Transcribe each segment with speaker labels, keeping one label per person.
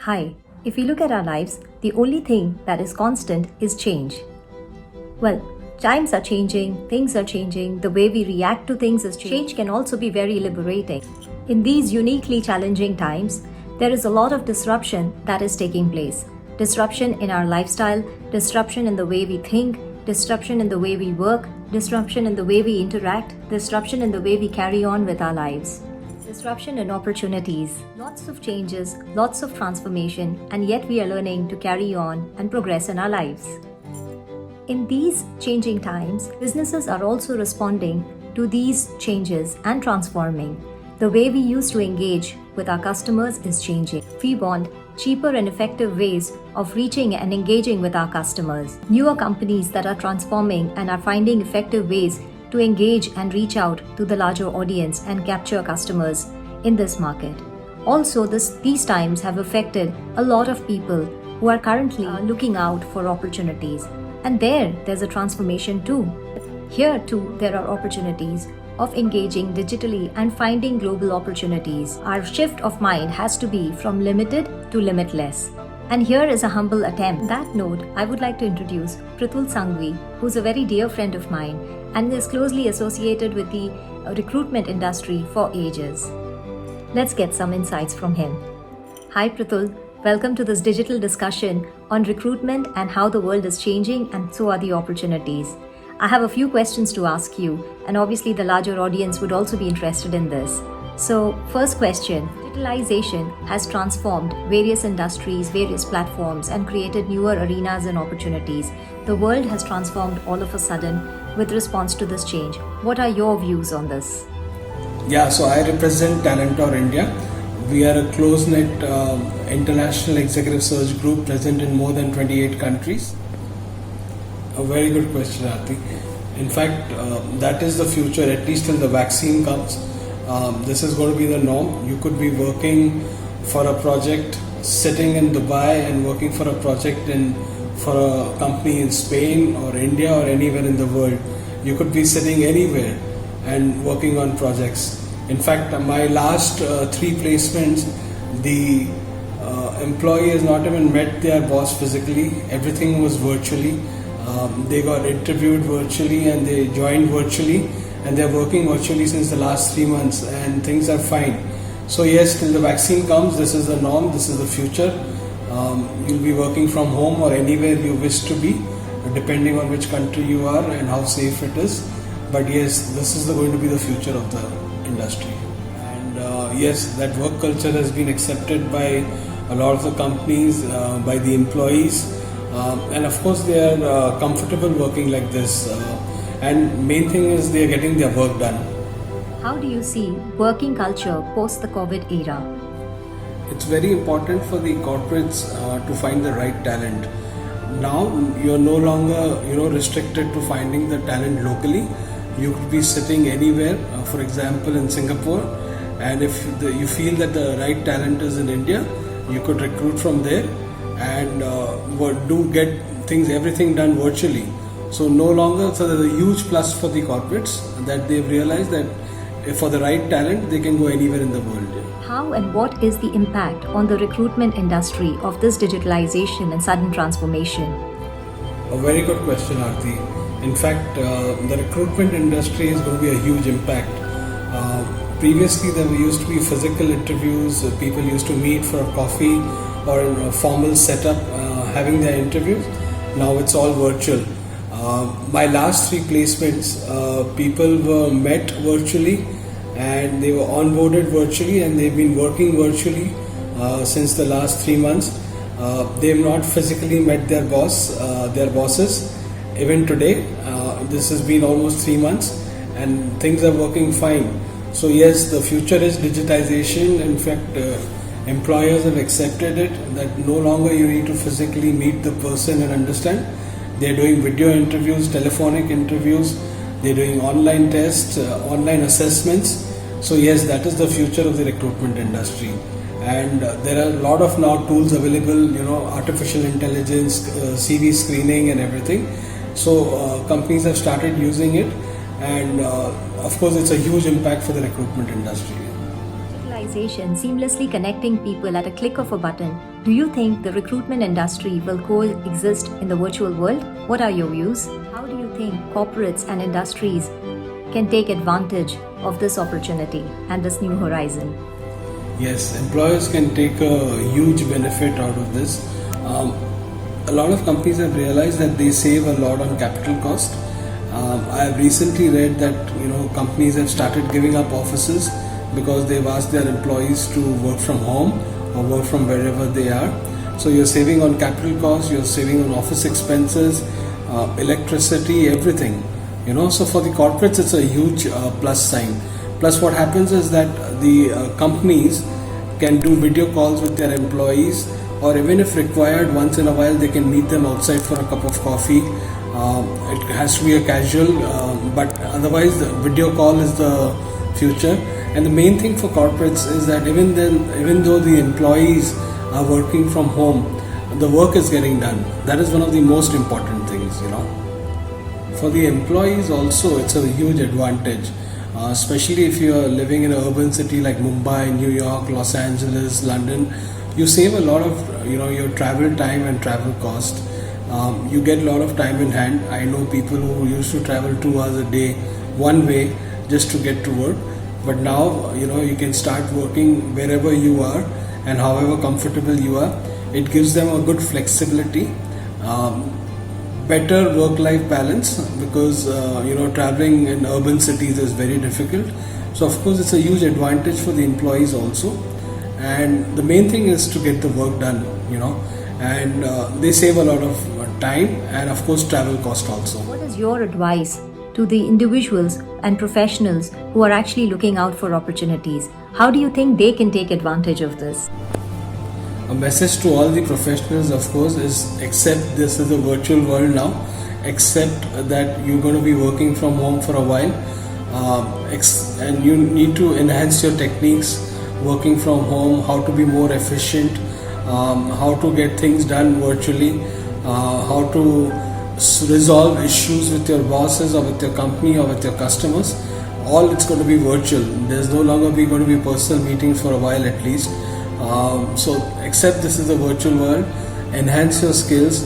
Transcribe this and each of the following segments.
Speaker 1: Hi, if we look at our lives, the only thing that is constant is change. Well, times are changing, things are changing, the way we react to things is changing. Change can also be very liberating. In these uniquely challenging times, there is a lot of disruption that is taking place. Disruption in our lifestyle, disruption in the way we think, disruption in the way we work, disruption in the way we interact, disruption in the way we carry on with our lives. Disruption and opportunities, lots of changes, lots of transformation, and yet we are learning to carry on and progress in our lives. In these changing times, businesses are also responding to these changes and transforming. The way we used to engage with our customers is changing. We want cheaper and effective ways of reaching and engaging with our customers. Newer companies that are transforming and are finding effective ways to engage and reach out to the larger audience and capture customers in this market. Also, these times have affected a lot of people who are currently looking out for opportunities. And there's a transformation too. Here too, there are opportunities of engaging digitally and finding global opportunities. Our shift of mind has to be from limited to limitless. And here is a humble attempt. On that note, I would like to introduce Pratul Sangvi, who's a very dear friend of mine and is closely associated with the recruitment industry for ages. Let's get some insights from him. Hi Pratul, welcome to this digital discussion on recruitment and how the world is changing and so are the opportunities. I have a few questions to ask you, and obviously the larger audience would also be interested in this. So, first question, digitalization has transformed various industries, various platforms, and created newer arenas and opportunities. The world has transformed all of a sudden with response to this change. What are your views on this?
Speaker 2: Yeah, so I represent Talentor India. We are a close-knit international executive search group present in more than 28 countries. A very good question, Aarti. In fact, that is the future, at least till the vaccine comes. This is going to be the norm. You could be working for a project sitting in Dubai and working for a project for a company in Spain or India or anywhere in the world. You could be sitting anywhere and working on projects. In fact, my last 3 placements, the employee has not even met their boss physically. Everything was virtually. They got interviewed virtually and they joined virtually, and they're working virtually since the last 3 months, and things are fine. So yes, till the vaccine comes, this is the norm, this is the future. You'll be working from home or anywhere you wish to be, depending on which country you are and how safe it is. But yes, this is going to be the future of the industry. And yes, that work culture has been accepted by a lot of the companies, by the employees. And of course they are comfortable working like this, and main thing is they are getting their work done.
Speaker 1: How do you see working culture post the COVID era?
Speaker 2: It's very important for the corporates to find the right talent. Now you're no longer restricted to finding the talent locally. You could be sitting anywhere, for example in Singapore, and if you feel that the right talent is in India, you could recruit from there and get everything done virtually. So no longer, so there's a huge plus for the corporates that they've realized that for the right talent they can go anywhere in the world.
Speaker 1: How and what is the impact on the recruitment industry of this digitalization and sudden transformation?
Speaker 2: A very good question, Aarti. In fact, the recruitment industry is going to be a huge impact. Previously there used to be physical interviews, people used to meet for a coffee or a formal setup having their interviews. Now it's all virtual. My last 3 placements, people were met virtually and they were onboarded virtually, and they've been working virtually since the last 3 months. They've not physically met their bosses. Even today, this has been almost 3 months and things are working fine. So yes, the future is digitization. In fact, employers have accepted it, that no longer you need to physically meet the person and understand. They're doing video interviews, telephonic interviews, they're doing online tests, online assessments. So yes, that is the future of the recruitment industry. And there are a lot of now tools available, artificial intelligence, CV screening and everything. So companies have started using it, and of course it's a huge impact for the recruitment industry.
Speaker 1: digitalization seamlessly connecting people at a click of a button, do you think the recruitment industry will coexist in the virtual world? What are your views? How do you think corporates and industries can take advantage of this opportunity and this new horizon?
Speaker 2: Yes, employers can take a huge benefit out of this. A lot of companies have realized that they save a lot on capital cost. I have recently read that companies have started giving up offices because they've asked their employees to work from home or work from wherever they are. So you're saving on capital costs, you're saving on office expenses, electricity, everything. So for the corporates, it's a huge plus sign. Plus, what happens is that the companies can do video calls with their employees, or even if required, once in a while they can meet them outside for a cup of coffee. It has to be a casual, but otherwise, the video call is the future. And the main thing for corporates is that even though the employees are working from home, the work is getting done. That is one of the most important things. For the employees also, it's a huge advantage. Especially if you are living in an urban city like Mumbai, New York, Los Angeles, London, you save a lot of your travel time and travel cost. You get a lot of time in hand. I know people who used to travel 2 hours a day one way just to get to work, but now you can start working wherever you are and however comfortable you are. It gives them a good flexibility. Better work-life balance, because traveling in urban cities is very difficult. So of course it's a huge advantage for the employees also, and the main thing is to get the work done, and they save a lot of time and of course travel cost also.
Speaker 1: What is your advice to the individuals and professionals who are actually looking out for opportunities? How do you think they can take advantage of this?
Speaker 2: A message to all the professionals, of course, is accept this is a virtual world now. Accept that you're going to be working from home for a while, and you need to enhance your techniques working from home, how to be more efficient, how to get things done virtually, how to resolve issues with your bosses or with your company or with your customers. All it's going to be virtual. There's no longer going to be personal meetings for a while at least. So accept this is a virtual world, enhance your skills,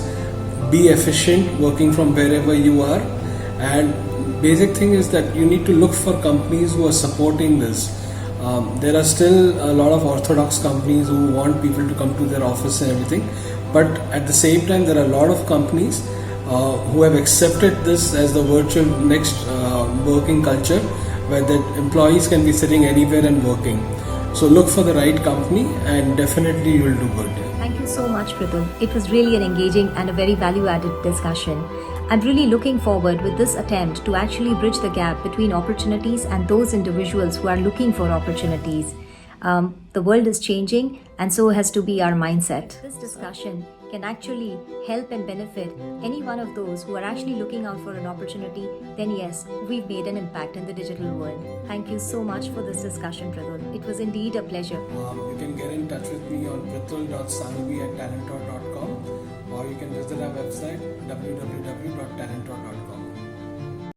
Speaker 2: be efficient working from wherever you are, and basic thing is that you need to look for companies who are supporting this. There are still a lot of orthodox companies who want people to come to their office and everything, but at the same time there are a lot of companies who have accepted this as the virtual next working culture, where the employees can be sitting anywhere and working. So look for the right company and definitely you will do good.
Speaker 1: Thank you so much, Pridhul. It was really an engaging and a very value-added discussion. I'm really looking forward with this attempt to actually bridge the gap between opportunities and those individuals who are looking for opportunities. The world is changing, and so has to be our mindset. This discussion can actually help and benefit any one of those who are actually looking out for an opportunity. Then yes, we've made an impact in the digital world. Thank you so much for this discussion, Pridhul. It was indeed a pleasure.
Speaker 2: You can get in touch with me on prithul.sanghvi@talentor.com, or you can visit our website www.talentor.com.